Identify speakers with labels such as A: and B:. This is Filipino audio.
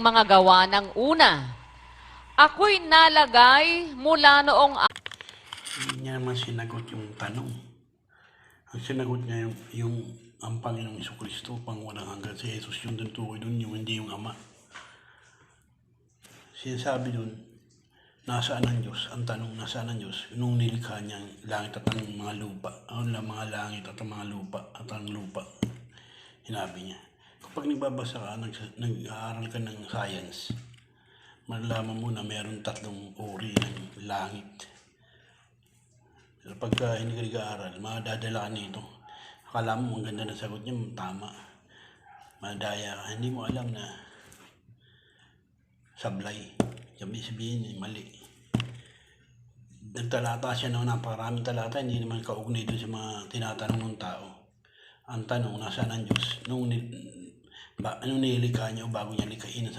A: mga gawa ng una. Ako'y nalagay mula noong
B: Hindi niya naman sinagot yung tanong. Ang sinagot niya yung ang Panginoong Jesucristo, pang walang hanggan si Jesus, yung tutukoy dun, yung hindi yung Ama. Sinasabi dun, nasaan ang Diyos? Ang tanong, nasaan ang Diyos? Nung nilikha niya ang langit at ang mga lupa, ang mga langit at ang mga lupa at ang lupa. Sinabi niya, kapag nagbabasa ka, nag-aaral ka ng science, malalaman mo na mayroong tatlong uri ng langit. Pero pagka hindi ka nag-aaral, madadala ka nito. Akala mo, ang ganda ng sagot niya, tama. Madaya ka. Hindi mo alam na sablay. Sabihin, mali. Nagtalata siya ng napakaraming talata, hindi naman kaugnay doon sa mga tinatanong ng tao. Ang tanong, nasaan ang Diyos? Nung nilikha niya o bago niya likhain ang